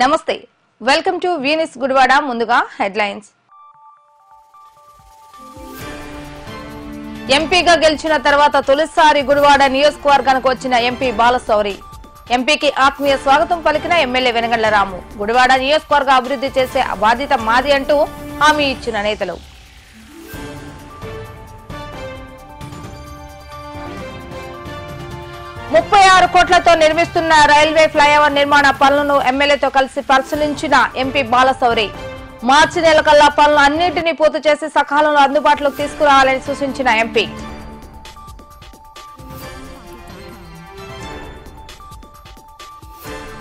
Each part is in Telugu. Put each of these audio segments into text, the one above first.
నమస్తే వెల్కమ్ టు వీనిస్ గుడివాడ ముందుగా హెడ్లైన్స్ ఎంపీగా గెలిచిన తర్వాత తొలిసారి గుడివాడ నియోజకవర్గానికి వచ్చిన ఎంపీ బాలశౌరి ఎంపీకి ఆత్మీయ స్వాగతం పలికిన ఎమ్మెల్యే వెనగండ్ల రాము గుడివాడ నియోజకవర్గ అభివృద్ధి చేసే బాధ్యత మాది అంటూ హామీ ఇచ్చిన నేతలు 36 కోట్లతో నిర్మిస్తున్న రైల్వే ఫ్లైఓవర్ నిర్మాణ పనులను ఎమ్మెల్యేతో కలిసి పరిశీలించిన ఎంపీ బాలశౌరి మార్చి నెల కల్లా పనులు అన్నింటినీ పూర్తి చేసి సకాలంలో అందుబాటులోకి తీసుకురావాలని సూచించిన ఎంపీ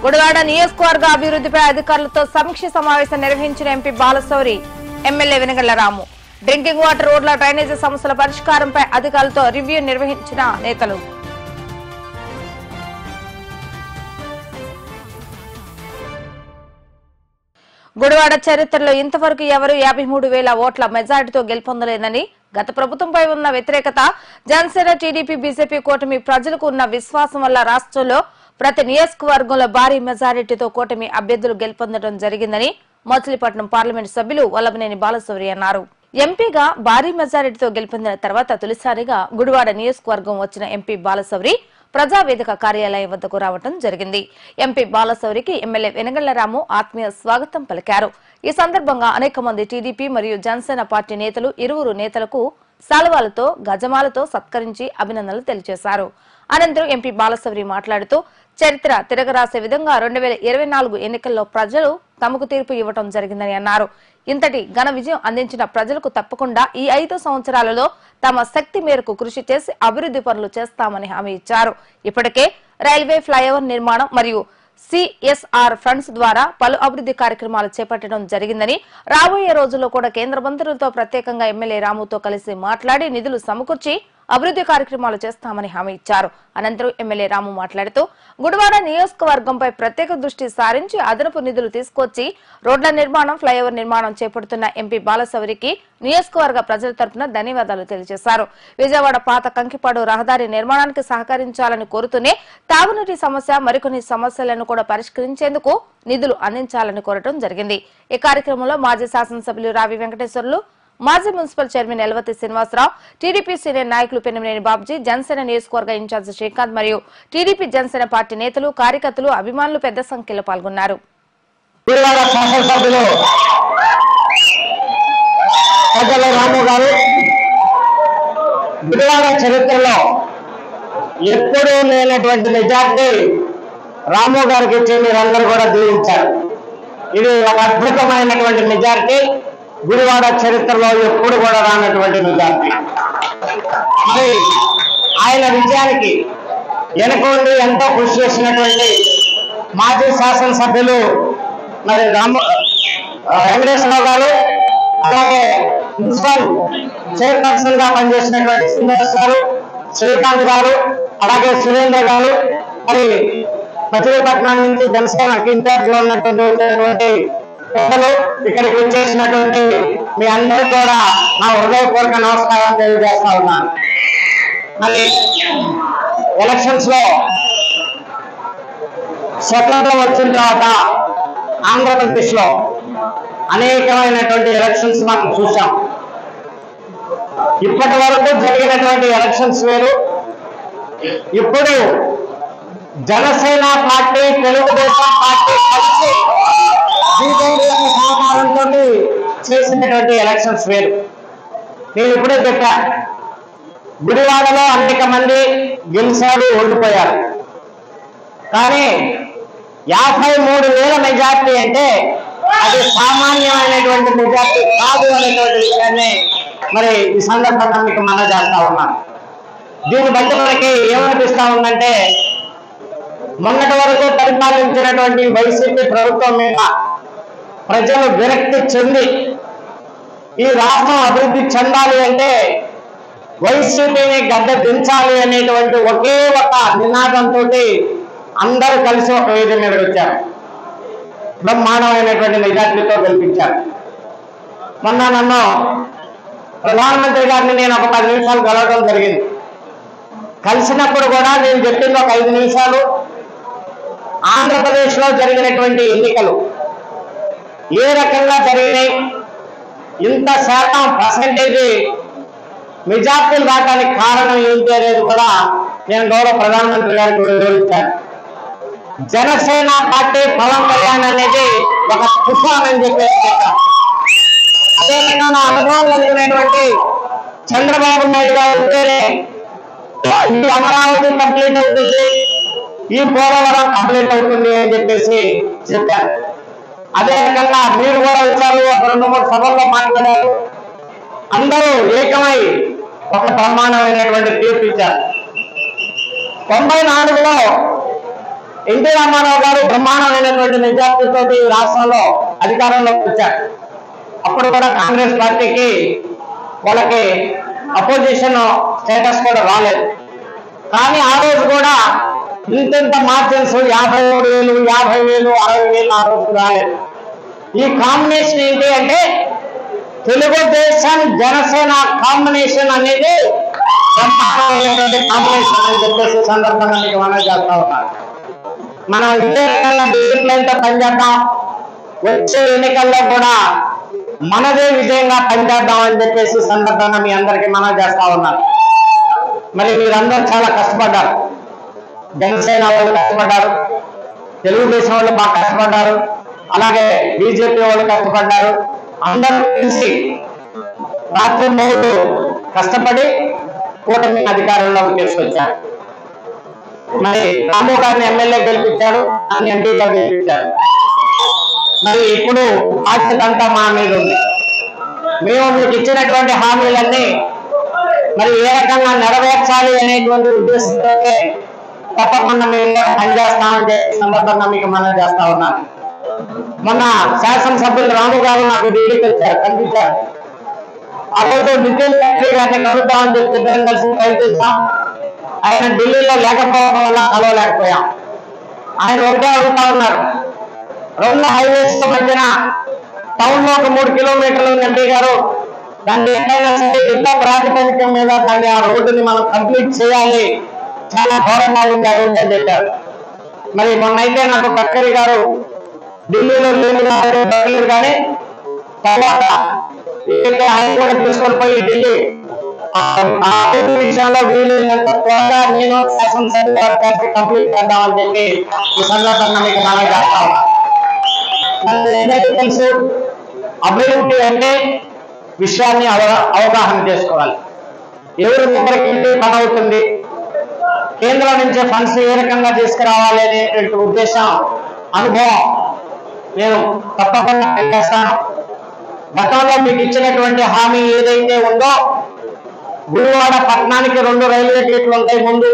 గుడివాడ నియోజకవర్గ అభివృద్ధిపై అధికారులతో సమీక్ష సమావేశం నిర్వహించిన ఎంపీ బాలశౌరి ఎమ్మెల్యే వెనగండ్ల రాము డ్రింకింగ్ వాటర్ రోడ్ల డ్రైనేజీ సమస్యల పరిష్కారంపై అధికారులతో రివ్యూ నిర్వహించిన నేతలు గుడివాడ చరిత్రలో ఇంతవరకు ఎవరు 53,000 ఓట్ల మెజార్టీతో గెలుపొందలేదని గత ప్రభుత్వంపై ఉన్న వ్యతిరేకత జనసేన టీడీపీ బీజేపీ కూటమి ప్రజలకు ఉన్న విశ్వాసం వల్ల రాష్ట్రంలో ప్రతి నియోజకవర్గంలో భారీ మెజారిటీతో కూటమి అభ్యర్థులు గెలుపొందడం జరిగిందని మచిలీపట్నం పార్లమెంటు సభ్యులు వల్లభనేని బాలశౌరి అన్నారు ఎంపీగా భారీ మెజారిటీతో గెలుపొందిన తర్వాత తొలిసారిగా గుడివాడ నియోజకవర్గం వచ్చిన ఎంపీ బాలశౌరి ప్రజావేదిక కార్యాలయం వద్దకు రావడం జరిగింది ఎంపీ బాలశౌరికి ఎమ్మెల్యే వెనగండ్ల రాము ఆత్మీయ స్వాగతం పలికారు ఈ సందర్భంగా అనేక మంది టీడీపీ మరియు జనసేన పార్టీ నేతలు ఇరువురు నేతలకు శాలువాలతో గజమాలతో సత్కరించి అభినందనలు తెలియజేశారు అనంతరం ఎంపీ బాలశౌరి మాట్లాడుతూ చరిత్ర తిరగరాసే విధంగా 2024 ఎన్నికల్లో ప్రజలు తమకు తీర్పు ఇవ్వడం జరిగిందని అన్నారు ఇంతటి ఘన విజయం అందించిన ప్రజలకు తప్పకుండా ఈ 5 సంవత్సరాలలో తమ శక్తి మేరకు కృషి చేసి అభివృద్ధి పనులు చేస్తామని హామీ ఇచ్చారు ఇప్పటికే రైల్వే ఫ్లైఓవర్ నిర్మాణం మరియు సిఎస్ఆర్ ఫండ్స్ ద్వారా పలు అభివృద్ధి కార్యక్రమాలు చేపట్టడం జరిగిందని రాబోయే రోజుల్లో కూడా కేంద్ర మంత్రులతో ప్రత్యేకంగా ఎమ్మెల్యే రాముతో కలిసి మాట్లాడి నిధులు సమకూర్చి అభివృద్ధి కార్యక్రమాలు చేస్తామని హామీ ఇచ్చారు అనంతరం ఎమ్మెల్యే రాము మాట్లాడుతూ గుడివాడ నియోజకవర్గంపై ప్రత్యేక దృష్టి సారించి అదనపు నిధులు తీసుకొచ్చి రోడ్ల నిర్మాణం ఫ్లైఓవర్ నిర్మాణం చేపడుతున్న ఎంపీ బాలశౌరికి నియోజకవర్గ ప్రజల తరపున ధన్యవాదాలు తెలియజేశారు విజయవాడ పాత కంకిపాడు రహదారి నిర్మాణానికి సహకరించాలని కోరుతూనే తాగునీటి సమస్య మరికొన్ని సమస్యలను కూడా పరిష్కరించేందుకు నిధులు అందించాలని కోరడం జరిగింది ఈ కార్యక్రమంలో మాజీ శాసనసభ్యులు రావి వెంకటేశ్వర్లు మాజీ municipal chairman Elavathi Srinivasa Rao TDP senior నాయకులు పెనుమనేని బాబ్జీ జనసేన నియోజకవర్గ ఇన్ఛార్జి శ్రీకాంత్ మరియు టీడీపీ జనసేన పార్టీ నేతలు కార్యకర్తలు అభిమానులు పెద్ద సంఖ్యలో పాల్గొన్నారు చరిత్రలో ఎప్పుడూ లేనటువంటి మెజార్టీ రాము గారికి ఇచ్చి మీరందరూ కూడా దీవించారు ఇది ఒక అద్భుతమైనటువంటి మెజార్టీ గుడివాడ చరిత్రలో ఎప్పుడు కూడా రానటువంటి మెజార్టీ మరి ఆయన విజయానికి వెనుకొండి ఎంతో కృషి చేసినటువంటి మాజీ శాసనసభ్యులు మరి వెంకటేశ్వరరావు గారు అలాగే మున్సిపల్ చైర్పర్సన్ గా పనిచేసినటువంటి శ్రీనివాస్ గారు శ్రీకాంత్ గారు అలాగే సురేంద్ర గారు మరి మచిలీపట్నం నుంచి జనసేనకి ఇన్ఛార్జ్ లో ఉన్నటువంటి పెద్దలు ఇక్కడికి వచ్చేసినటువంటి మీ అందరూ కూడా నా హృదయపూర్వక నమస్కారం తెలియజేస్తా ఉన్నాను మరి ఎలక్షన్స్ లో స్వతంత్రం వచ్చిన తర్వాత ఆంధ్రప్రదేశ్ లో అనేకమైనటువంటి ఎలక్షన్స్ మనం చూసాం ఇప్పటి వరకు జరిగినటువంటి ఎలక్షన్స్ వేరు ఇప్పుడు జనసేన పార్టీ తెలుగుదేశం పార్టీ కలిసి సహకారంతో చేసినటువంటి ఎలక్షన్స్ వేరు నేను ఇప్పుడే చెప్పా గుడివాడలో అనేక మంది గెలిచారు ఓడిపోయారు కానీ 53,000 మెజార్టీ అంటే అది సామాన్యమైనటువంటి మెజార్టీ కాదు అనేటువంటి విషయాన్ని మరి ఈ సందర్భంగా మీకు మనం చేస్తా ఉన్నాను దీన్ని బట్టి మనకి ఏమనిపిస్తా ఉందంటే మొన్నటి వరకు పరిపాలించినటువంటి వైసీపీ ప్రభుత్వం మీద ప్రజలు విరక్తి చెంది ఈ రాష్ట్రం అభివృద్ధి చెందాలి అంటే వైసీపీని గడ్డ దించాలి అనేటువంటి ఒకే ఒక నినాదంతో అందరూ కలిసి ఒక వేదిక మీద వచ్చారు బ్రహ్మాండమైనటువంటి మెజార్టీతో గెలిపించారు మొన్న నన్ను ప్రధానమంత్రి గారిని నేను ఒక 10 నిమిషాలు కలవడం జరిగింది కలిసినప్పుడు కూడా నేను చెప్పింది ఒక 5 నిమిషాలు ఆంధ్రప్రదేశ్ లో జరిగినటువంటి ఎన్నికలు ఏ రకంగా జరిగినాయి, ఇంత శాతం పర్సెంటేజ్ మెజార్టీలు రావడానికి కారణం ఏంటి అనేది కూడా నేను గౌరవ ప్రధానమంత్రి గారికి వివరించాను. జనసేన పార్టీ పవన్ కళ్యాణ్ అనేది ఒక తుఫాన్ అని చెప్పేసి చెప్పాను. అదేవిధంగా నా అనుభవం కలిగినటువంటి చంద్రబాబు నాయుడు గారు ఉంటేనే ఈ అమరావతి కంప్లీట్ అవుతుంది, ఈ పోలవరం కంప్లీట్ అవుతుంది అని చెప్పేసి చెప్పారు. అదే రకంగా మీరు కూడా వచ్చారు, ఒక 2-3 సభల్లో మాట్లాడారు. అందరూ ఏకమై ఒక బ్రహ్మాండమైనటువంటి తీర్పు ఇచ్చారు. 94లో ఎన్టీ రామారావు గారు బ్రహ్మాండమైనటువంటి మెజార్టీతో ఈ రాష్ట్రంలో అధికారంలోకి వచ్చారు. అప్పుడు కూడా కాంగ్రెస్ పార్టీకి వాళ్ళకి అపోజిషన్ స్టేటస్ కూడా రాలేదు. కానీ ఆ రోజు కూడా ఇంత మార్జిన్స్ 53,000, 50,000, 60,000 ఆ రోజు రాలేదు. ఈ కాంబినేషన్ ఏంటి అంటే తెలుగుదేశం జనసేన కాంబినేషన్ అనేది కాంబినేషన్ అని చెప్పేసి సందర్భంగా మీకు మనం చేస్తా ఉన్నారు. మనం ఇదే రకంగా డిసిప్లైన్ తో పనిచేద్దాం, వచ్చే ఎన్నికల్లో కూడా మనదే విజయంగా పనిచేద్దాం అని చెప్పేసి సందర్భంగా మీ అందరికీ మనం చేస్తా ఉన్నారు. మరి మీరందరూ చాలా కష్టపడ్డారు. జనసేన వాళ్ళు కష్టపడ్డారు, తెలుగుదేశం వాళ్ళు బాగా కష్టపడ్డారు, అలాగే బీజేపీ వాళ్ళు కష్టపడ్డారు. అందరూ కలిసి రాత్రి మూడు కష్టపడి కూటమి అధికారంలోకి తీసుకొచ్చారు. మరి రాము గారిని ఎమ్మెల్యే గెలిపించాడు, అని ఎంపీగా గెలిపించారు. మరి ఇప్పుడు బాధ్యత అంతా మా మీద ఉంది. మేము మీకు ఇచ్చినటువంటి హామీలన్నీ మరి ఏ రకంగా నెరవేర్చాలి అనేటువంటి ఉద్దేశంతో తప్పకుండా మేము పనిచేస్తామని సందర్భంగా మీకు మనం చేస్తా ఉన్నాను. మొన్న శాసనసభ్యులు రాము గారు నాకు ఢిల్లీకి వచ్చారు, కనిపించారు. ఆ రోజు నితిన్ గడ్కరీ గారిని కలుద్దామని చెప్పి కలిసి ప్రయత్నిస్తాం. ఆయన ఢిల్లీలో లేకపోవడం వల్ల కలవలేకపోయాం. ఆయన ఒకటే అడుగుతా ఉన్నారు, 2 హైవేస్ మధ్యన టౌన్ లో ఒక 3 కిలోమీటర్లు ఎంపీ గారు, దాన్ని ఎక్కడైనా సరే యుద్ధ ప్రాతిపదిక మీద దాన్ని ఆ రోడ్డుని మనం కంప్లీట్ చేయాలి, చాలా ఘోరంగా ఉంది అని చెప్పారు. మరి మొన్నైతే నాకు గడ్కరీ గారు ఢిల్లీలో లేని కానీ తర్వాత ఆయన కూడా తీసుకొని పోయి ఢిల్లీ విషయంలో వీలైనంత త్వరగా నేను శాసనసభ కంప్లీట్ చేద్దామని చెప్పి ఈ సందర్భంగా మీకు మనం చేస్తాం. తెలుసు, అభివృద్ధి అంటే విషయాన్ని అవగాహన చేసుకోవాలి. ఎవరు ఎవరికి పని అవుతుంది, కేంద్రం నుంచి ఫండ్స్ ఏ రకంగా తీసుకురావాలి అనేటువంటి ఉద్దేశం, అనుభవం నేను తప్పకుండా చేస్తాను. గతంలో మీకు ఇచ్చినటువంటి హామీ ఏదైతే ఉందో, గుడివాడ పట్టణానికి 2 రైల్వే గేట్లు ఉంటాయి. ముందు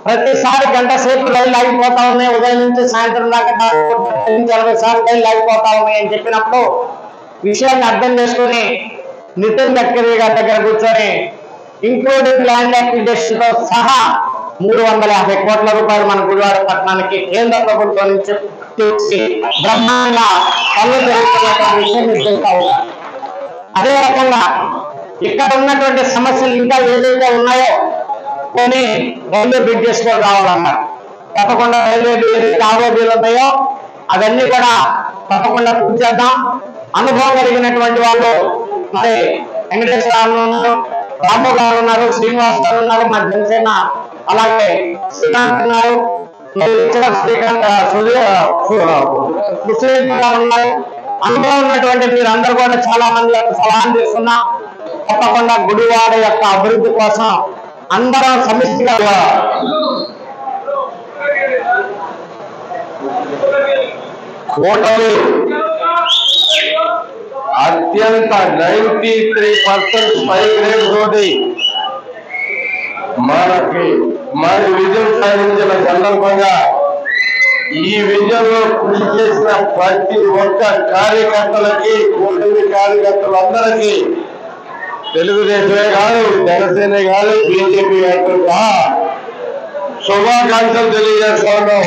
ప్రతిసారి గంట సేపు రైలు ఆగిపోతా ఉన్నాయి, ఉదయం నుంచి సాయంత్రం దాకా 40 సార్లు రైలు ఆగిపోతా ఉన్నాయి అని చెప్పినప్పుడు విషయాన్ని అర్థం చేసుకుని నితిన్ గడ్కరీ గారి దగ్గర కూర్చొని ఇంక్లూడింగ్ ల్యాండ్ అక్విజిషన్ తో సహా 350 కోట్ల రూపాయలు మన గుడివాడ పట్టణానికి కేంద్ర ప్రభుత్వం నుంచి తెచ్చి బ్రహ్మాండ పనులు జరుగుతున్నటువంటి విషయం తెలుస్తా ఉన్నారు. అదే రకంగా ఇక్కడ ఉన్నటువంటి సమస్యలు ఇంకా ఏదైతే ఉన్నాయో కొన్ని రైల్వే బ్రిడ్జెస్ కూడా రావాలన్నారు. తప్పకుండా రైల్వే ఆరోగ్యాలు ఉన్నాయో అవన్నీ కూడా తప్పకుండా పూర్తి చేద్దాం. అనుభవం కలిగినటువంటి వాళ్ళు మరి వెంకటేశ్వర ఉన్నారు, రాము గారు ఉన్నారు, శ్రీనివాస్ గారు ఉన్నారు, మా జనసేన అలాగే శ్రీకాంత్ ఉన్నారు, ఉన్నారు. అనుభవం ఉన్నటువంటి మీరందరూ కూడా చాలా మంది సలహాలు తీసుకున్నా తప్పకుండా గుడివాడ యొక్క అభివృద్ధి కోసం అందరం సమిష్టిగా కూటమి అత్యంత 93% పై గ్రేడ్ తోటి మన విజయం సాధించిన సందర్భంగా ఈ విజయంలో కృషి చేసిన ప్రతి ఒక్క కార్యకర్తలకి, కూటమి కార్యకర్తలందరికీ, తెలుగుదేశమే కాదు, జనసేనే కాదు, బీజేపీ కూడా శుభాకాంక్షలు తెలియజేస్తా ఉన్నాం.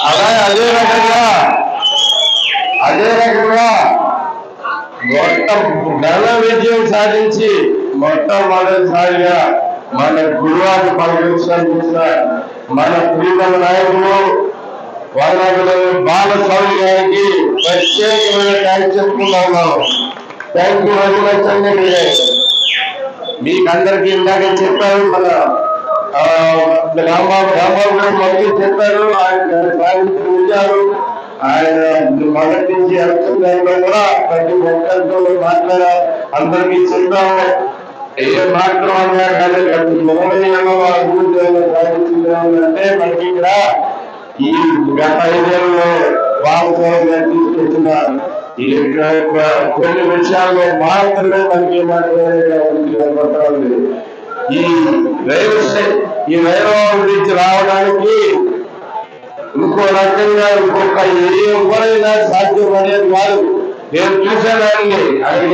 అలాగే అదే రకంగా ఘన విజయం సాధించి మొట్టమొదటిసారిగా మన గురువారం పర్యవేక్షణ మన ప్రియతమ నాయకులు వారణాసిలో బాలస్వామి గారికి ప్రత్యేకమైన థ్యాంక్స్ చెప్పుకుంటా ఉన్నాను. థ్యాంక్ యూ వెరీ మచ్ అండి. మీకు అందరికీ ఇందాక చెప్పారు, మన రాంబాబు గారు మొదటి చెప్పారు, ఆయన సాధించారు. ఆయన మొదటి నుంచి ఎలక్షన్ కూడా ప్రతి ఒక్కరితో మాట్లాడారు, అందరికీ చెప్పాము. ఏ మాట్లాడాలన్నా కానీ సాధించిందంటే మనకి ఇక్కడ ఈ గత 5 ఏళ్ళలో వాస్తవంగా తీసుకొచ్చిన కొన్ని విషయాల్లో మాత్రమే మనకి మాట్లాడే ఈ వైరవం గురించి రావడానికి ఇంకో రకంగా ఇంకొక ఎవరైనా సాధ్యం అనేది కాదు. నేను చూసానండి, అది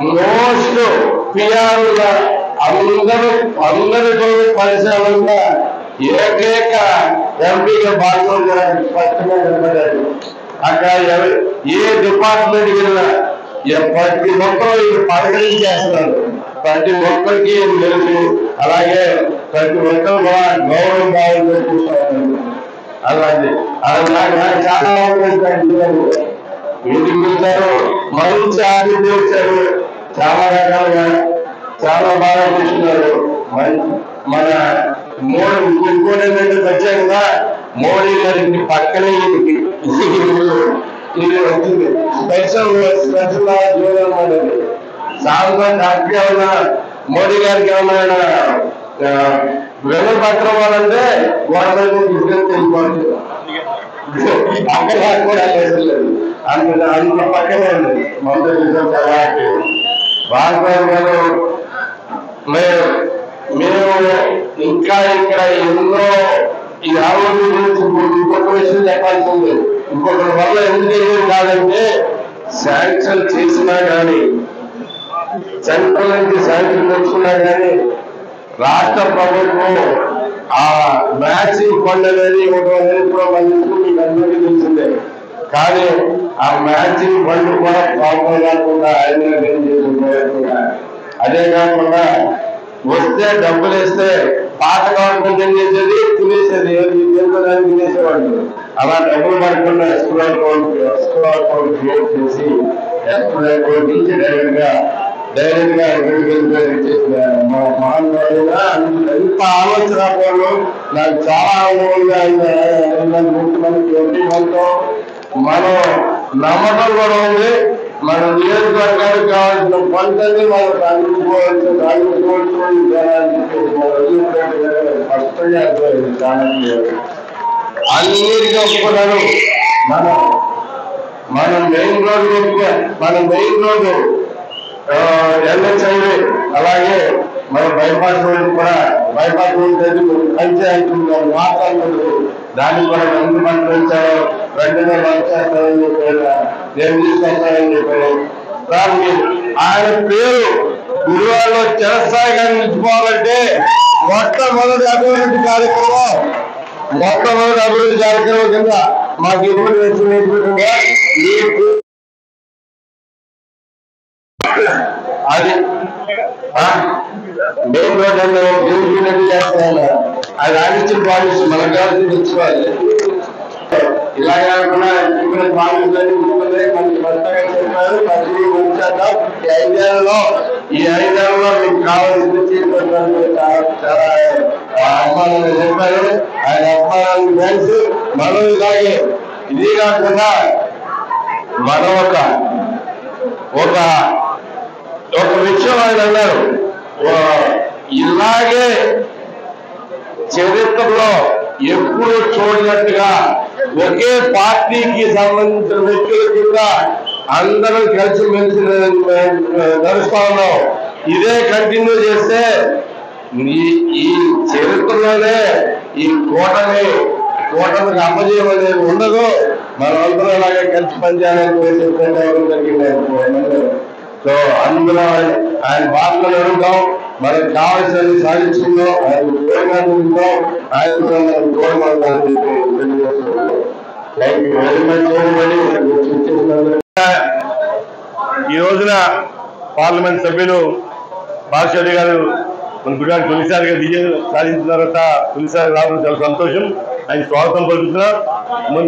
మోస్ట్ పిఆర్గా అందరితో పరిశ్రమంగా ఏకైక ఎంపీగా బాధ్యత స్పష్టంగా కనబడ్డారు. అక్కడ ఏ డిపార్ట్మెంట్ వెళ్ళినా ప్రతి ఒక్కరు ఇది పలకరించేస్తున్నారు. ప్రతి ఒక్కరికి తెలుసు, అలాగే ప్రతి ఒక్కరు కూడా గౌరవ భావంలో చూస్తున్నారు. అలాగే చాలా ఇంటికి వచ్చారు, మంచి ఆరోగ్యం వచ్చారు, చాలా రకాలుగా చాలా బాగా చూస్తున్నారు. మన ఇంకోటి ఏంటంటే ప్రత్యేకంగా మోడీ గారికి పక్కనే ఇది వచ్చింది స్పెషల్ జీవనం అనేది. సాధారణ ఏమన్నా మోడీ గారికి ఏమైనా వెనుపత్రం వాళ్ళంటే గవర్నమెంట్ తీసుకెళ్తే వెళ్ళిపోతుంది. అక్కడ కూడా లేదు, అంత పక్కనే ఉంది మొదటి భారత గారు. మేము ఇంకా ఇక్కడ ఎన్నో ఈ ఆరోగ్యం గురించి ఇంకొక విషయం చెప్పాల్సి ఉంది. ఇంకొకరి వల్ల ఎందుకు కాదంటే శాంక్షన్ చేసినా కానీ, సెంట్రల్ నుంచి శాంక్షన్ తెచ్చుకున్నా కానీ రాష్ట్ర ప్రభుత్వం ఆ మ్యాచింగ్ ఫండ్ అనేది అనేది కూడా మీకు అందరికీ తెలిసిందే. కానీ ఆ మ్యాచింగ్ ఫండ్ కూడా ప్రాబ్లం కాకుండా ఆయన ఏం చేసుకున్నా, అదే కాకుండా వస్తే డబ్బులు వేస్తే పాత గవర్నమెంట్ ఏం చేసేది తినేసేది, తినేసేవాళ్ళు. అలా డబ్బులు పడకుండా ఎస్క్రో అకౌంట్ క్రియేట్ చేసి ఎస్క్రో అకౌంట్ నుంచి డైరెక్ట్ గా ఇచ్చేసిన మా మహానుభావులుగా ఎంత ఆలోచన రాకపోవడం నాకు చాలా ఆనందంగా ముఖ్యమంత్రి ఎంపీ మనతో మనం నమ్మకం కూడా ఉంది. మన నియోజకవర్గానికి కావాల్సిన పంటని మనం సాధించుకోవచ్చు స్పష్టంగా అర్థమైంది. చాలా అన్నిటికీ ఒప్పుకున్నారు. మన మెయిన్ రోడ్డు ఎన్హెచ్ హైవే, అలాగే మన బైపాస్ రోడ్డు కూడా, బైపాస్ రోడ్డు పంచాయతీ మాట్లాడుతుంది, దాన్ని కూడా ఎంత పెంచారో వెంటనే చేస్తారని చెప్పారు, నేను తీసుకొస్తానని చెప్పారు. దానికి ఆయన పేరు గురువారిలో చిరస్థాయిగా నిలిచిపోవాలంటే మొట్టమొదటి అభివృద్ధి కార్యక్రమం కింద మాకు ఇవ్వడం అది మెయిన్ రోడ్ అంటే చేస్తాను. అది ఆడిచ్చిన పాలిసి మనకు కావాల్సి తెచ్చుకోవాలి. ఇలా కాకుండా పాలిసి మనకి స్పష్టంగా చెప్పారు. ఈ 5 ఏళ్లలో మీకు కావాల్సింది చాలా అభిమానంగా చెప్పారు. ఆయన అభిమానాన్ని తెలిసి మనం ఇలాగే ఇది కాకుండా మనం ఒక విషయం ఆయన అన్నారు, ఇలాగే చరిత్రలో ఎప్పుడు చూడనట్టుగా ఒకే పార్టీకి సంబంధించిన వ్యక్తుల కింద అందరూ కలిసిమెలిసి నడుస్తా ఉన్నాం. ఇదే కంటిన్యూ చేస్తే ఈ చరిత్రలోనే ఈ కూటమికి అపజయం అనేది ఉండదు. మనందరూ అలాగే కలిసి పనిచేయాలని జరిగింది. సో అందులో ఆయన బాధలు అడుగుతాం, మనకు కావాల్సిన సాధించుకుందాం, ఆయన కోరినాడుకుందాం, ఆయన ఈ రోజున పార్లమెంట్ సభ్యులు బాలశెట్టి గారు మన గుడివాడ తొలిసారిగా విజయం సాధించిన తర్వాత తొలిసారి రావడం చాలా సంతోషం. ఆయన స్వాగతం పలుకుతున్నారు.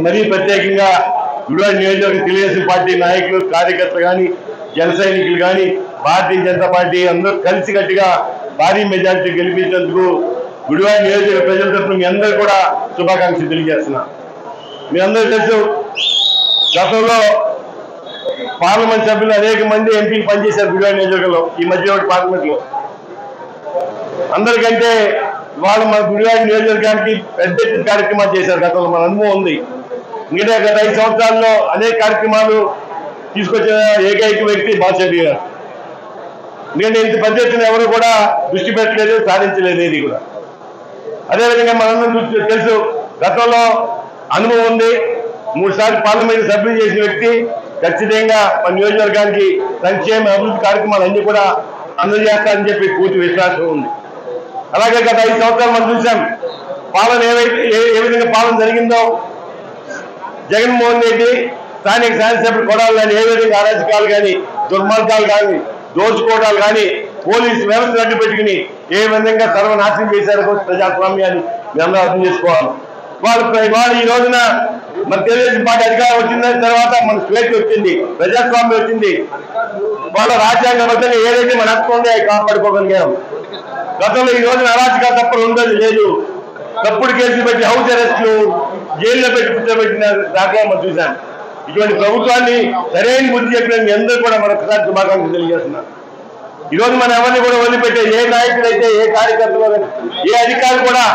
మరీ ప్రత్యేకంగా గుడివాడ నియోజకవర్గ తెలుగుదేశం పార్టీ నాయకులు, కార్యకర్తలు కానీ, జన సైనికులు కానీ, భారతీయ జనతా పార్టీ అందరూ కలిసికట్టుగా భారీ మెజార్టీ గెలిపించేందుకు గుడివాడ నియోజకవర్గ ప్రజల తరఫున మీ అందరూ కూడా శుభాకాంక్షలు తెలియజేస్తున్నా. మీ అందరూ తెలుసు, గతంలో పార్లమెంట్ సభ్యులు అనేక మంది ఎంపీలు పనిచేశారు గుడివాడ నియోజకవర్గంలో. ఈ మధ్య పార్లమెంట్ లో అందరికంటే వాళ్ళు మన గుడివాడ నియోజకవర్గానికి పెద్ద ఎత్తున కార్యక్రమాలు చేశారు. గతంలో మన అనుభవం ఉంది. ఎందుకంటే గత 5 సంవత్సరాల్లో అనేక కార్యక్రమాలు తీసుకొచ్చిన ఏకైక వ్యక్తి బాలశౌరి గారు. ఎందుకంటే ఇంత పెద్ద ఎత్తున ఎవరు కూడా దృష్టి పెట్టలేదు, సాధించలేదు ఏది కూడా. అదేవిధంగా మనందరం తెలుసు, గతంలో అనుభవం ఉంది. 3 సార్లు పార్లమెంట్ సభ్యులు చేసిన వ్యక్తి ఖచ్చితంగా మన నియోజకవర్గానికి సంక్షేమ అభివృద్ధి కార్యక్రమాలు అన్ని కూడా అందజేస్తారని చెప్పి పూర్తి విశ్వాసం ఉంది. అలాగే గత 5 సంవత్సరాలు మనం చూసాం పాలన ఏ విధంగా పాలన జరిగిందో. జగన్మోహన్ రెడ్డి స్థానిక శాసనసభ్యులు కొడాలి కానీ ఏ విధంగా అరాచకాలు కానీ, దుర్మార్గాలు కానీ, దోచుకోవడాలు కానీ, పోలీసు వ్యవస్థను అడ్డు పెట్టుకుని ఏ విధంగా సర్వనాశనం చేశారో ప్రజాస్వామ్యాన్ని మేము అర్థం చేసుకోవాలి. వాళ్ళు ఈ రోజున మన తెలుగుదేశం పార్టీ అధికారం వచ్చిన తర్వాత మన స్వేచ్ఛ వచ్చింది, ప్రజాస్వామ్యం వచ్చింది. వాళ్ళ రాజ్యాంగబద్ధంగా ఏదైతే మన హక్కు ఉందో అవి కాపాడుకోగలిగాం. గతంలో ఈ రోజున అరాచకాలు తప్పని ఉండదు లేదు. తప్పుడు కేసులు పెట్టి హౌస్ అరెస్టులు, జైల్లో పెట్టి కూర్చోబెట్టిన దాఖలా మనం చూశాం. ఇటువంటి ప్రభుత్వాన్ని సరైన బుద్ధి చెప్పిన మీ అందరూ కూడా మరొకసారి శుభాకాంక్షలు తెలియజేస్తున్నారు. ఈ రోజు మనం ఎవరిని కూడా వదిలిపెట్టే ఏ నాయకుడైతే, ఏ కార్యకర్తలు, ఏ అధికారులు కూడా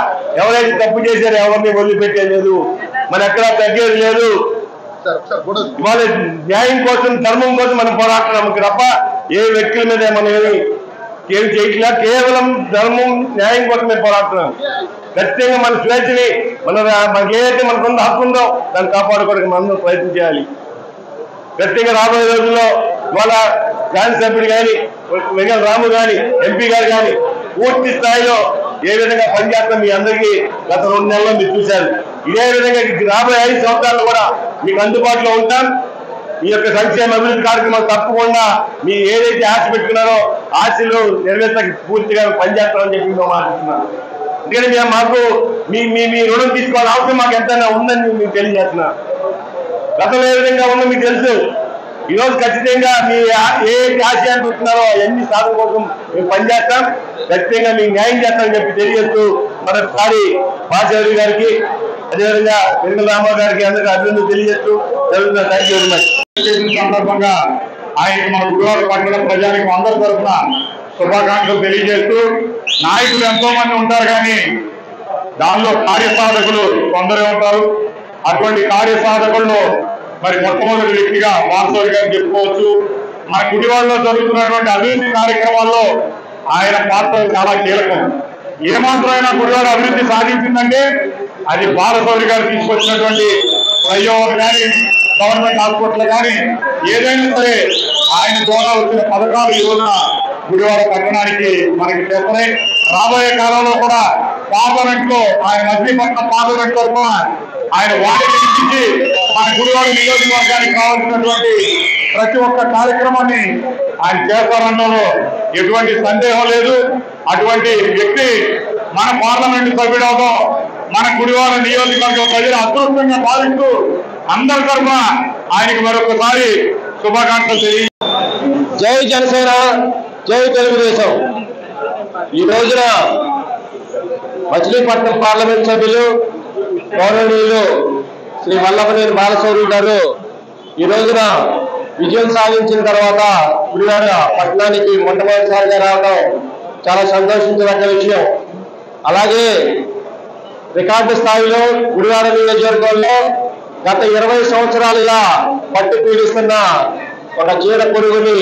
ఎవరైతే తప్పు చేశారో ఎవరిని వదిలిపెట్టేది లేదు. మన ఎక్కడా తగ్గేది లేదు. వాళ్ళ న్యాయం కోసం, ధర్మం కోసం మనం పోరాడుతున్నాం తప్ప ఏ వ్యక్తుల మీద మనం ఏమి చేయట్లా. కేవలం ధర్మం, న్యాయం కోసమే పోరాడుతున్నాం. ఖచ్చితంగా మన స్వేచ్ఛని మనకి ఏదైతే మనకున్న హక్కు ఉందో దాన్ని కాపాడుకోవడానికి మనం ప్రయత్నం చేయాలి. ఖచ్చితంగా రాబోయే రోజుల్లో వాళ్ళ శాసనసభ్యుడు కానీ, వెంకట రాము కానీ, ఎంపీ గారు కానీ పూర్తి స్థాయిలో ఏ విధంగా పనిచేస్తాం మీ అందరికీ గత 2 నెలల్లో మీరు చూశారు. ఇదే విధంగా రాబోయే 5 సంవత్సరాలు కూడా మీకు అందుబాటులో ఉంటాం. మీ యొక్క సంక్షేమ అభివృద్ధి కార్యక్రమాలు తప్పకుండా మీ ఏదైతే ఆశ పెట్టుకున్నారో ఆశలు నెరవేర్చడానికి పూర్తిగా పనిచేస్తామని చెప్పి మేము మాట్లాడుతున్నాం. ఎందుకంటే మేము మాకు మీ రుణం తీసుకోవాలని అవసరం మాకు ఎంతైనా ఉందని మీకు తెలియజేస్తున్నా. గతంలో ఏ విధంగా ఉందో మీకు తెలుసు. ఈరోజు ఖచ్చితంగా మీ ఏ ఆశయాన్ని చూస్తున్నారో అవన్నీ సాధన కోసం మేము పనిచేస్తాం. ఖచ్చితంగా మీకు న్యాయం చేస్తామని చెప్పి తెలియజేస్తూ మరొకసారి బాలశౌరి గారికి, అదేవిధంగా వెంకట రామారావు గారికి అందరికీ అభినందనలు తెలియజేస్తూ జరుగుతున్నారు. Thank you very much. సందర్భంగా ఆయనకి మన గుడివాడ పట్టణ ప్రజానికి అందరి తరఫున శుభాకాంక్షలు తెలియజేస్తూ, నాయకులు ఎంతో మంది ఉంటారు కానీ దానిలో కార్యసాధకులు కొందరే ఉంటారు. అటువంటి కార్యసాధకుల్లో మరి మొట్టమొదటి వ్యక్తిగా బాలశౌరి గారు చెప్పుకోవచ్చు. మన గుడివాడలో జరుగుతున్నటువంటి అభివృద్ధి కార్యక్రమాల్లో ఆయన పాత్ర చాలా కీలకం. ఏమాత్రమైనా గుడివాడ అభివృద్ధి సాధించిందంటే అది బాలశౌరి గారు తీసుకొచ్చినటువంటి ఫ్లైఓవర్ కానీ, గవర్నమెంట్ హాస్పిటల్ కానీ, ఏదైనా సరే ఆయన ద్వారా వచ్చిన పథకాలు ఈ రోజున గుడివాడ పట్టణానికి మనకి చేస్తున్నాయి. రాబోయే కాలంలో కూడా పార్లమెంట్ లో ఆయన మధ్యపట్నం పార్లమెంట్ తరఫున ఆయన వాటికి మన గుడివాడ నియోజకవర్గానికి కావాల్సినటువంటి ప్రతి ఒక్క కార్యక్రమాన్ని ఆయన చేస్తారనడంలో ఎటువంటి సందేహం లేదు. అటువంటి వ్యక్తి మన పార్లమెంటు సభ్యుడవడం మన గుడివాడ నియోజకవర్గ ప్రజలు అదృష్టంగా భావిస్తూ అందరి తరఫున ఆయనకి మరొకసారి శుభాకాంక్షలు తెలియజేస్తారు. జై జనసేన, జై తెలుగుదేశం. ఈ రోజున మచిలీపట్నం పార్లమెంట్ సభ్యులు గౌరవనీయులు శ్రీ వల్లభనేని బాలశౌరి గారు ఈ రోజున విజయం సాధించిన తర్వాత గుడివాడ పట్టణానికి మొట్టమొదటిసారిగా రావడం చాలా సంతోషించదగ్గ విషయం. అలాగే రికార్డు స్థాయిలో గుడివాడ నియోజకవర్గంలో గత 20 సంవత్సరాలుగా పట్టు పీడిస్తున్న ఒక చీడ పురుగుని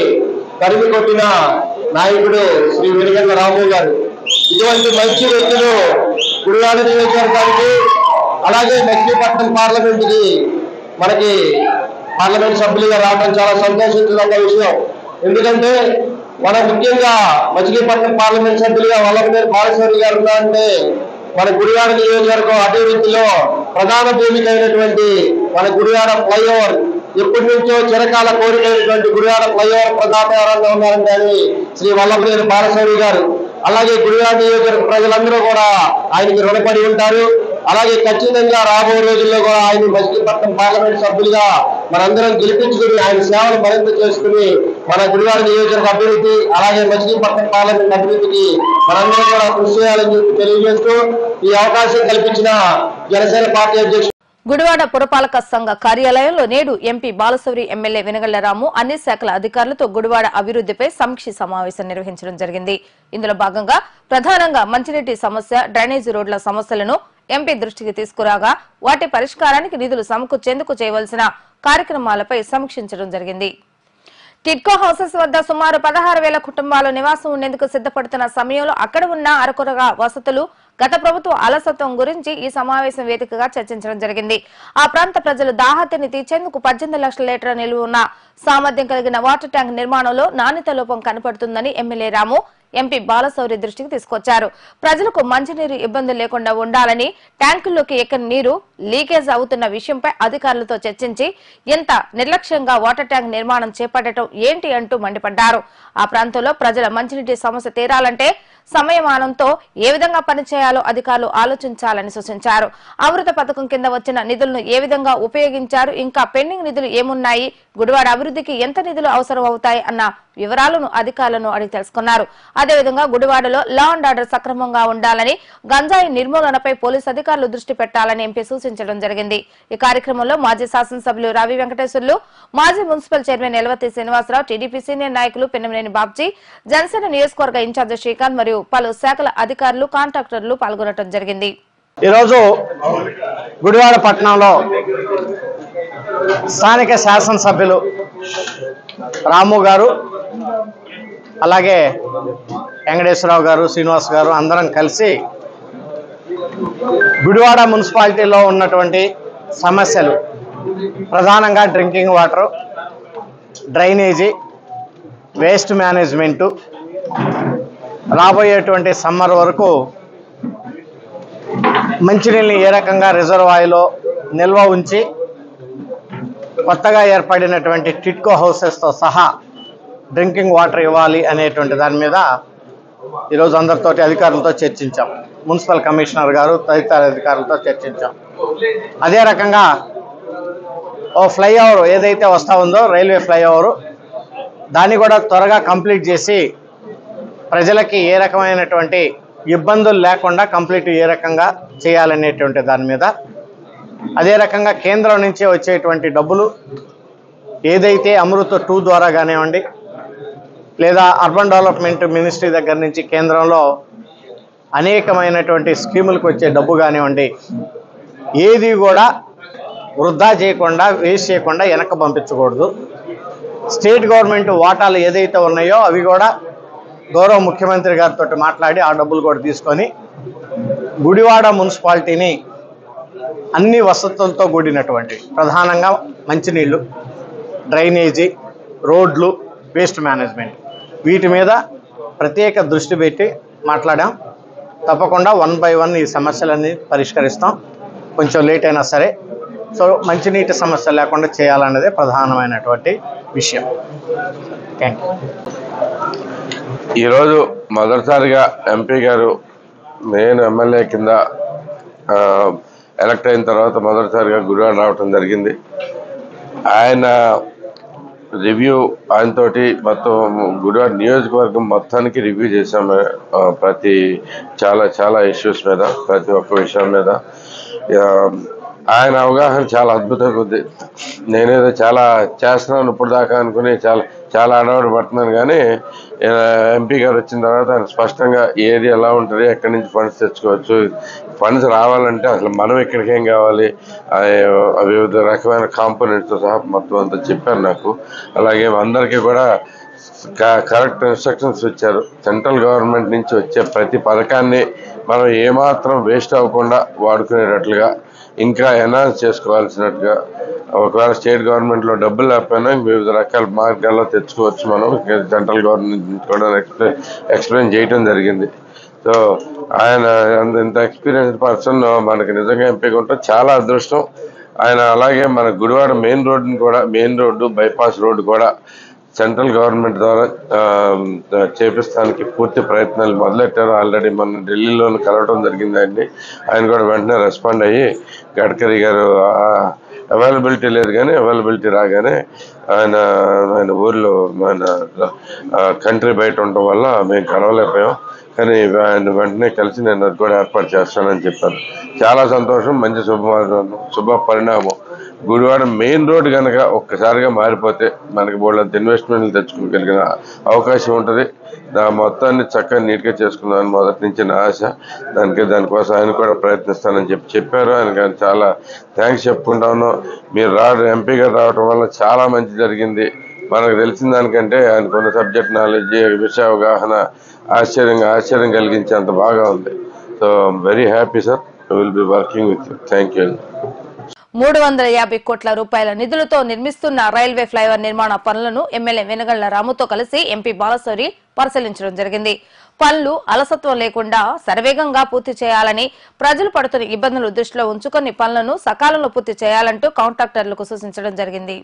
తరిమి కొట్టిన నాయకుడు శ్రీ వెంకట రాము గారు. ఇటువంటి మంచి వ్యక్తులు గుడివాడ నియోజకవర్గానికి, అలాగే మచిలీపట్నం పార్లమెంట్కి మనకి పార్లమెంట్ సభ్యులుగా రావడం చాలా సంతోషించదగ్గ విషయం. ఎందుకంటే మన ముఖ్యంగా మచిలీపట్నం పార్లమెంట్ సభ్యులుగా వల్లభనేని బాలశౌరి గారు ఉన్నారంటే మన గుడివాడ నియోజకవర్గం అభివృద్ధిలో ప్రధాన భూమిక అయినటువంటి మన గుడివాడ ఫ్లైఓవర్, ఎప్పటి నుంచో చిరకాల కోరికైనటువంటి గుడివాడ ఫ్లైఓవర్ ప్రధానంగా ఉన్నారని కానీ శ్రీ వల్లభనేని బాలశౌరి గారు. అలాగే గుడివాడ నియోజకవర్గ ప్రజలందరూ కూడా ఆయనకి రుణపడి ఉంటారు. అలాగే ఖచ్చితంగా రాబో రోజుల్లో కూడా ఆయన మచిలీపట్నం పార్లమెంట్ సభ్యులుగా మనందరం గెలిపించుకుని ఆయన సేవలు మరింత చేసుకుని మన గుడివాడ నియోజకవర్గ అభివృద్ధి అలాగే మచిలీపట్నం పార్లమెంట్ అభివృద్ధికి మనందరం కూడా కృషి చేయాలని చెప్పి తెలియజేస్తూ ఈ అవకాశం కల్పించిన జనసేన పార్టీ అధ్యక్షుడు గుడివాడ పురపాలక సంఘ కార్యాలయంలో నేడు ఎంపీ బాలశౌరి, ఎమ్మెల్యే వెనగళ్ల రాము అన్ని శాఖల అధికారులతో గుడివాడ అభివృద్ధిపై సమీక్ష సమావేశం నిర్వహించడం జరిగింది. ఇందులో భాగంగా ప్రధానంగా మంచినీటి సమస్య, డ్రైనేజీ రోడ్ల సమస్యలను ఎంపీ దృష్టికి తీసుకురాగా వాటి పరిష్కారానికి నిధులు సమకూర్చేందుకు చేయవలసిన కార్యక్రమాలపై సమీక్షించడం జరిగింది. టిడ్కో హౌసెస్ వద్ద సుమారు 16,000 కుటుంబాలు నివాసం ఉండేందుకు సిద్దపడుతున్న సమయంలో అక్కడ ఉన్న అరకొరగా వసతులు, గత ప్రభుత్వ అలసత్వం గురించి ఈ సమావేశం వేదికగా చర్చించడం జరిగింది. ఆ ప్రాంత ప్రజలు దాహార్తిని తీర్చేందుకు 18 లక్షల లీటర్ల నిలువ ఉన్న సామర్థ్యం కలిగిన వాటర్ ట్యాంక్ నిర్మాణంలో నాణ్యత లోపం కనపడుతుందని ఎమ్మెల్యే రాము, ఎంపీ బాలశౌరి దృష్టికి తీసుకొచ్చారు. ప్రజలకు మంచినీరు ఇబ్బందులు లేకుండా ఉండాలని ట్యాంకుల్లోకి ఎక్కని నీరు లీకేజ్ అవుతున్న విషయంపై అధికారులతో చర్చించి ఎంత నిర్లక్ష్యంగా వాటర్ ట్యాంక్ నిర్మాణం చేపట్టడం ఏంటి అంటూ మండిపడ్డారు. ఆ ప్రాంతంలో ప్రజల మంచినీటి సమస్య తీరాలంటే సమయమానంతో ఏ విధంగా పనిచేయాలో అధికారులు ఆలోచించాలని సూచించారు. అమృత పథకం కింద వచ్చిన నిధులను ఏ విధంగా ఉపయోగించారు, ఇంకా పెండింగ్ నిధులు ఏమున్నాయి, గుడివాడ అభివృద్ధికి ఎంత నిధులు అవసరం అవుతాయి అన్న వివరాలను అధికారులను అడిగి తెలుసుకున్నారు. అదేవిధంగా గుడివాడలో లా అండ్ ఆర్డర్ సక్రమంగా ఉండాలని, గంజాయి నిర్మూలనపై పోలీసు అధికారులు దృష్టి పెట్టాలని ఎంపీ సూచించడం జరిగింది. ఈ కార్యక్రమంలో మాజీ శాసనసభ్యులు రావి వెంకటేశ్వర్లు, మాజీ municipal chairman Elavathi Srinivasa Rao, TDP senior నాయకులు పెన్నమనేని బాబ్జీ, జనసేన నియోజకవర్గ ఇన్ఛార్జి శ్రీకాంత్ మరియు పలు శాఖల అధికారులు, కాంట్రాక్టర్లు పాల్గొనడం జరిగింది. ఈరోజు గుడివాడ పట్టణంలో స్థానిక శాసనసభ్యులు రాము గారు, అలాగే వెంకటేశ్వరరావు గారు, శ్రీనివాస్ గారు అందరం కలిసి గుడివాడ మున్సిపాలిటీలో ఉన్నటువంటి సమస్యలు, ప్రధానంగా drinking water, drainage, waste management, రాబోయేటువంటి సమ్మర్ వరకు మంచినీళ్ళని ఏ రకంగా రిజర్వాయర్లో నిల్వ ఉంచి కొత్తగా ఏర్పడినటువంటి టిడ్కో హౌసెస్తో సహా డ్రింకింగ్ వాటర్ ఇవ్వాలి అనేటువంటి దాని మీద ఈరోజు అందరితోటి అధికారులతో చర్చించాం. మున్సిపల్ కమిషనర్ గారు తదితర అధికారులతో చర్చించాం. అదే రకంగా ఓ ఫ్లైఓవర్ ఏదైతే వస్తూ ఉందో రైల్వే ఫ్లైఓవరు, దాన్ని కూడా త్వరగా కంప్లీట్ చేసి ప్రజలకి ఏ రకమైనటువంటి ఇబ్బందులు లేకుండా కంప్లీట్ ఏ రకంగా చేయాలనేటువంటి దాని మీద, అదే రకంగా కేంద్రం నుంచి వచ్చేటువంటి డబ్బులు ఏదైతే అమృత 2 ద్వారా కానివ్వండి, లేదా అర్బన్ డెవలప్మెంట్ మినిస్ట్రీ దగ్గర నుంచి కేంద్రంలో అనేకమైనటువంటి స్కీములకు వచ్చే డబ్బు కానివ్వండి, ఏది కూడా వృధా చేయకుండా, వేస్ట్ చేయకుండా వెనక్కి పంపించకూడదు. స్టేట్ గవర్నమెంట్ వాటాలు ఏదైతే ఉన్నాయో అవి కూడా గౌరవ ముఖ్యమంత్రి గారితో మాట్లాడి ఆ డబ్బులు కూడా తీసుకొని గుడివాడ మున్సిపాలిటీని అన్ని వసతులతో కూడినటువంటి, ప్రధానంగా మంచినీళ్ళు, డ్రైనేజీ, రోడ్లు, వేస్ట్ మేనేజ్మెంట్, వీటి మీద ప్రత్యేక దృష్టి పెట్టి మాట్లాడాం. తప్పకుండా 1 by 1 ఈ సమస్యలన్నీ పరిష్కరిస్తాం. కొంచెం లేట్ అయినా సరే. సో మంచినీటి సమస్య లేకుండా చేయాలన్నదే ప్రధానమైనటువంటి విషయం. Thank you. ఈరోజు మొదటిసారిగా ఎంపీ గారు, నేను ఎమ్మెల్యే కింద ఎలక్ట్ అయిన తర్వాత మొదటిసారిగా గుడివాడ రావటం జరిగింది. ఆయన రివ్యూ ఆయనతోటి మొత్తం గుడివాడ నియోజకవర్గం మొత్తానికి రివ్యూ చేశాము. చాలా ఇష్యూస్ మీద, ప్రతి ఒక్క విషయం మీద ఆయన అవగాహన చాలా అద్భుతంగా ఉంది. నేనేదో చాలా చేస్తున్నాను ఇప్పుడు దాకా అనుకుని చాలా అడవాడు పడుతున్నాను, కానీ ఎంపీ గారు వచ్చిన తర్వాత ఆయన స్పష్టంగా ఏది ఎలా ఉంటుంది, ఎక్కడి నుంచి ఫండ్స్ తెచ్చుకోవచ్చు, ఫండ్స్ రావాలంటే అసలు మనం ఎక్కడికి ఏం కావాలి, వివిధ రకమైన కాంపోనెంట్స్తో సహా మొత్తం అంతా చెప్పారు నాకు. అలాగే అందరికీ కూడా కరెక్ట్ ఇన్స్ట్రక్షన్స్ ఇచ్చారు. సెంట్రల్ గవర్నమెంట్ నుంచి వచ్చే ప్రతి పథకాన్ని మనం ఏమాత్రం వేస్ట్ అవ్వకుండా వాడుకునేటట్లుగా, ఇంకా ఎన్హాన్స్ చేసుకోవాల్సినట్టుగా, ఒకవేళ స్టేట్ గవర్నమెంట్లో డబ్బులు లేకపోయినా వివిధ రకాల మార్గాల్లో తెచ్చుకోవచ్చు. మనం సెంట్రల్ గవర్నమెంట్ నుంచి కూడా ఎక్స్ప్లెయిన్ చేయటం జరిగింది. సో ఆయన ఇంత ఎక్స్పీరియన్స్డ్ పర్సన్ మనకి నిజంగా ఎంపిక ఉంటాం, చాలా అదృష్టం ఆయన. అలాగే మన Gudivada main road, bypass road కూడా సెంట్రల్ గవర్నమెంట్ ద్వారా చేపిస్తానికి పూర్తి ప్రయత్నాలు మొదలెట్టారు. ఆల్రెడీ మన ఢిల్లీలో కలవడం జరిగిందండి. ఆయన కూడా వెంటనే రెస్పాండ్ అయ్యి గడ్కరీ గారు అవైలబిలిటీ లేదు కానీ అవైలబిలిటీ రాగానే ఆయన ఊర్లో మన కంట్రీ బయట ఉండటం వల్ల మేము కలవలేకపోయాం. కానీ ఆయన వెంటనే కలిసి నేను అది కూడా ఏర్పాటు చేస్తానని చెప్పారు. చాలా సంతోషం, మంచి శుభ పరిణామం. గుడివాడ మెయిన్ రోడ్ కనుక ఒక్కసారిగా మారిపోతే మనకి బోళ్ళంత ఇన్వెస్ట్మెంట్లు తెచ్చుకోగలిగిన అవకాశం ఉంటుంది. మొత్తాన్ని చక్కగా నీట్గా చేసుకున్నాను మొదటి నుంచి నా ఆశ. దానికోసం ఆయన కూడా ప్రయత్నిస్తానని చెప్పారు. ఆయనకి చాలా థ్యాంక్స్ చెప్పుకుంటా ఉన్నాం. మీరు ఎంపీ గారు రావడం వల్ల చాలా మంచి జరిగింది. మనకు తెలిసిన దానికంటే ఆయనకున్న సబ్జెక్ట్ నాలెడ్జ్, విషయ అవగాహన ఆశ్చర్యం కలిగించేంత బాగా ఉంది. So very happy sir. Will be working with you. Thank you. 350 కోట్ల రూపాయల నిధులతో నిర్మిస్తున్న రైల్వే ఫ్లైఓవర్ నిర్మాణ పనులను ఎమ్మెల్యే వెనగళ్ల రాముతో కలిసి ఎంపీ బాలశౌరి పరిశీలించడం జరిగింది. పనులు అలసత్వం లేకుండా శరవేగంగా పూర్తి చేయాలని, ప్రజలు పడుతున్న ఇబ్బందులు దృష్టిలో ఉంచుకొని పనులను సకాలంలో పూర్తి చేయాలంటూ కాంట్రాక్టర్లకు సూచించడం జరిగింది.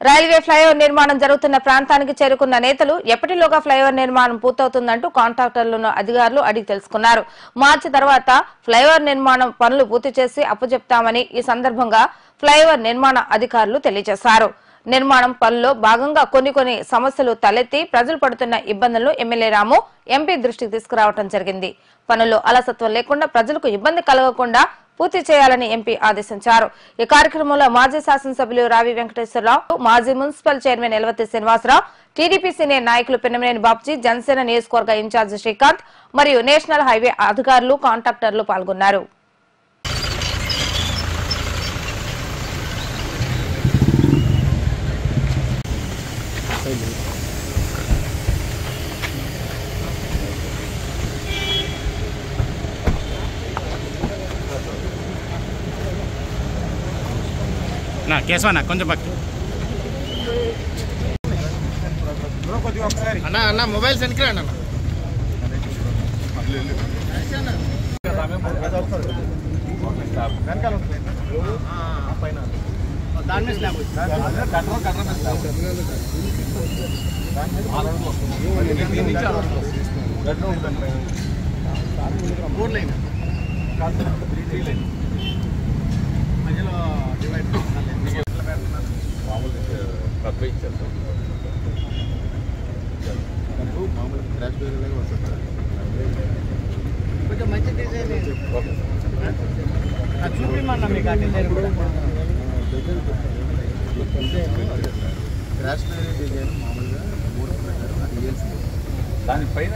రైల్వే ఫ్లైఓవర్ నిర్మాణం జరుగుతున్న ప్రాంతానికి చేరుకున్న నేతలు ఎప్పటిలోగా ఫ్లైఓవర్ నిర్మాణం పూర్తవుతుందంటూ కాంట్రాక్టర్లను అధికారులు అడిగి తెలుసుకున్నారు. మార్చి తర్వాత ఫ్లైఓవర్ నిర్మాణం పనులు పూర్తి చేసి అప్పచెప్తామని ఈ సందర్భంగా ఫ్లైఓవర్ నిర్మాణ అధికారులు తెలియజేశారు. నిర్మాణం పనుల్లో భాగంగా కొన్ని సమస్యలు తలెత్తి ప్రజలు పడుతున్న ఇబ్బందులను ఎమ్మెల్యే రాము ఎంపీ దృష్టికి తీసుకురావడం జరిగింది. పనుల్లో అలసత్వం లేకుండా ప్రజలకు ఇబ్బంది కలగకుండా పూర్తి చేయాలని ఎంపీ ఆదేశించారు. ఈ కార్యక్రమంలో మాజీ శాసనసభ్యులు రావి వెంకటేశ్వరరావు, మాజీ municipal chairman Elavathi Srinivasa Rao, TDP senior నాయకులు పిన్నమనేని బాబ్జీ, జనసేన నియోజకవర్గ ఇన్ఛార్జి శ్రీకాంత్ మరియు నేషనల్ హైవే అధికారులు, కాంట్రాక్టర్లు పాల్గొన్నారు. కేశవన్నా కొంచెం పక్క అన్న మొబైల్ సెన్కి రండి అన్న. దాని మీద స్లాబ్ ఫోర్ లైన్ మధ్యలో డివైడ్ తప్ప ఇచ్చారు కొంచెం మంచి డిజైన్ చూపిమన్నా మీకు ఆ డిజైన్ కూడా. క్రాష్ డిజైన్ మామూలుగా 3 ఇయర్స్ దానిపైన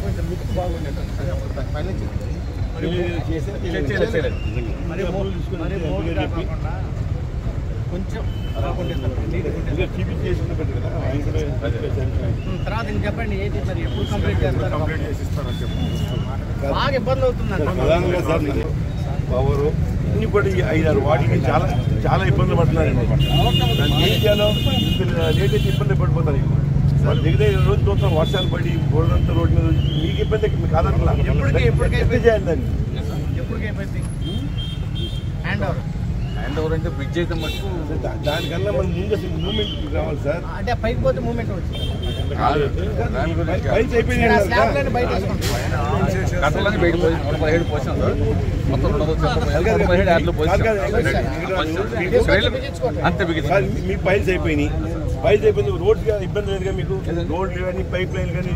కొంచెం లుక్ బాగుండేది. పైన కొంచెం తర్వాత ఇంక చెప్పండి ఏంటి మరి ఎప్పుడు కంప్లీట్ చేస్తారు? బాగా ఇబ్బంది అవుతుంది పవరు ఇన్ని కూడా 5-6 వాటికి చాలా ఇబ్బందులు పడుతున్నారండి. దానికి ఏం చేయాలో లేట్ అయితే ఇబ్బంది పడిపోతారు. వాళ్ళు దిగదే రోజు చూస్తాం వర్షాలు పడి గోడంతా రోడ్డు మీద మీకు ఇబ్బంది కాదట్లా ఎప్పటికీ చేయాలి దాన్ని. ఎప్పటికైపోయింది హ్యాండ్ ఓవర్ అంటే బ్రిడ్జ్ అయితే మటుకు దానికన్నా మనం ముందు మూమెంట్ రావాలి సార్. అంటే పైకి పోతే మూమెంట్ వచ్చింది. పైకి అయిపోయింది కట్టలని బయట 17 పోసాం సార్. మొత్తం 17 యాడ్లు పోసాం అంతే బిగింది. మీ పైల్స్ అయిపోయినాయి. పైల్స్ అయిపోయింది. రోడ్ ఇబ్బంది లేదుగా మీకు? రోడ్ కానీ పైప్ లైన్ కానీ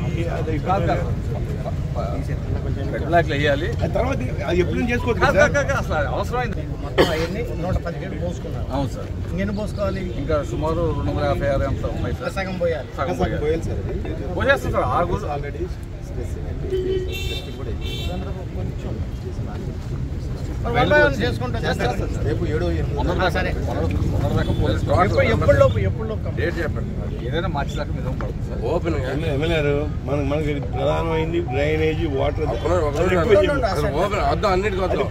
బ్లాక్లు వేయాలి. తర్వాత అది ఎప్పుడు చేసుకోవచ్చు అసలు అవసరమైంది. మొత్తం అవన్నీ 117 పోసుకున్నారు. అవును సార్. ఇంకెన్ని పోసుకోవాలి? ఇంకా సుమారు 256 ఎంత ఉన్నాయి సార్. సగం పోయాలి. సగం పోయాలి సార్. పోసేస్తాం సార్. ఆల్రెడీ డేట్ చెప్పండి. ఏదైనా మార్చి దాకా మీద పడుతుంది సార్. ఓపెన్ ఎమ్మెల్యేరు మనకి ప్రధానమైంది డ్రైనేజీ వాటర్ ఓపెన్ వద్దాం అన్నిటికీ వద్దాం.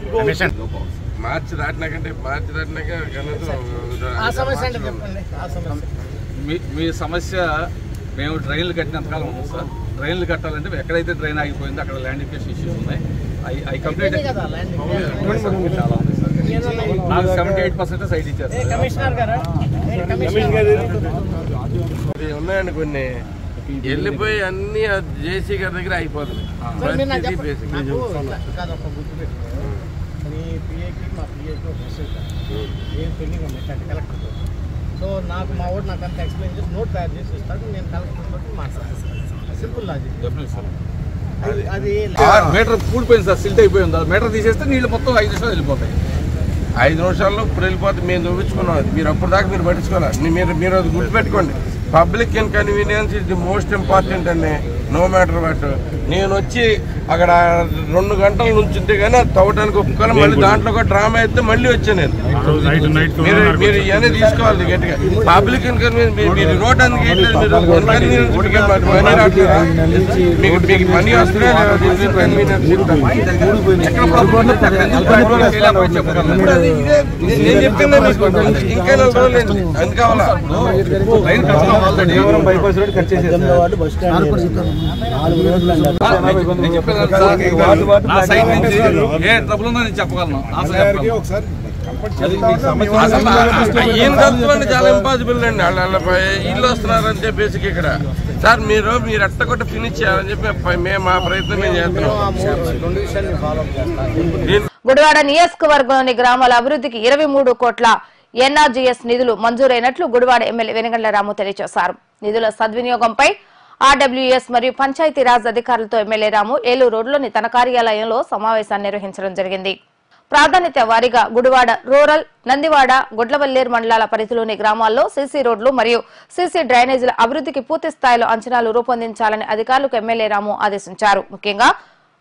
మార్చి దాటినాక మీ సమస్య మేము డ్రైన్లు కట్టినంతకాలం ఉంది సార్. డ్రైన్లు కట్టాలంటే ఎక్కడైతే డ్రైన్ ఆగిపోయిందో అక్కడ ల్యాండ్ ఎక్వేషన్ ఇష్యూస్ ఉన్నాయి. అవి కంప్లీట్ చాలా ఉంది సార్. నాకు 78% సైట్ ఇచ్చారు కమిషనర్ గారు ఉన్నాయండి కొన్ని వెళ్ళిపోయి అన్ని జేసీ గారి దగ్గర అయిపోతుంది. సో నాకు మా వాడు నాకు అంత ఎక్స్ప్లెయిన్ చేసి నోట్ తయారు చేసి ఇస్తాడు. నేను కలెక్టర్ తోటి మాట్లాడతాను. Simple logic. అది మీటర్ కూలిపోయింది సార్, సిల్ట్ అయిపోయింది. మీటర్ తీసేస్తే నీళ్ళు మొత్తం 5 నిమిషాలు వెళ్ళిపోతాయి. 5 నిమిషాల్లో ఇప్పుడు వెళ్ళిపోతే మేము చూపించుకున్నాం. మీరు అప్పుడు దాకా మీరు పట్టించుకోవాలి. మీరు అది గుర్తుపెట్టుకోండి. Public inconvenience is the most important అండి. No matter what. నేను వచ్చి అక్కడ 2 గంటల నుంచి ఉంటే కానీ అది తవ్వడానికి ఒప్పుకోవాలి. మళ్ళీ దాంట్లో ఒక డ్రామా అయితే మళ్ళీ వచ్చాను నేను. మీరు ఇవన్నీ తీసుకోవాలి గట్టిగా. పబ్లిక్ ఇన్కన్వీనియన్స్ మీరు రోడ్ అందుకు వేయట్లేదు. మీరు మీకు మనీ వస్తే నేను చెప్తున్నా మీకు ఇంకా 4 రోజులు అది కావాలా. బైపాస్ రోడ్ కట్ చేసేది ఏ ట్రబుల్ ఉందో నేను చెప్పగలను. ఏం తత్వాన్ని చాలా ఇంపాసిబుల్ అండి. వాళ్ళ ఇల్లు వస్తున్నారంటే బేసిక్ ఇక్కడ సార్ మీరు ఎట్టకొట్ట ఫినిష్ చేయాలని చెప్పి మేము మా ప్రయత్నం మేము చేస్తున్నాం. గుడివాడ నియోజకవర్గంలోని గ్రామాల అభివృద్ధికి 23 కోట్ల ఎన్ఆర్జీఎస్ నిధులు మంజూరైనట్లు గుడివాడ ఎమ్మెల్యే వెనగండ్ల రాము తెలియజేశారు. నిధుల సద్వినియోగంపై ఆర్డబ్ల్యూఎస్ మరియు పంచాయతీరాజ్ అధికారులతో ఎమ్మెల్యే రాము ఏలూరు రోడ్లోని తన కార్యాలయంలో సమావేశాన్ని నిర్వహించడం జరిగింది. ప్రాధాన్యత వారీగా గుడివాడ రూరల్, నందివాడ, గుడ్లవల్లేరు మండలాల పరిధిలోని గ్రామాల్లో సీసీ రోడ్లు మరియు సీసీ డ్రైనేజీల అభివృద్ధికి పూర్తి స్థాయిలో అంచనాలు రూపొందించాలని అధికారులకు ఎమ్మెల్యే రాము ఆదేశించారు. ముఖ్యంగా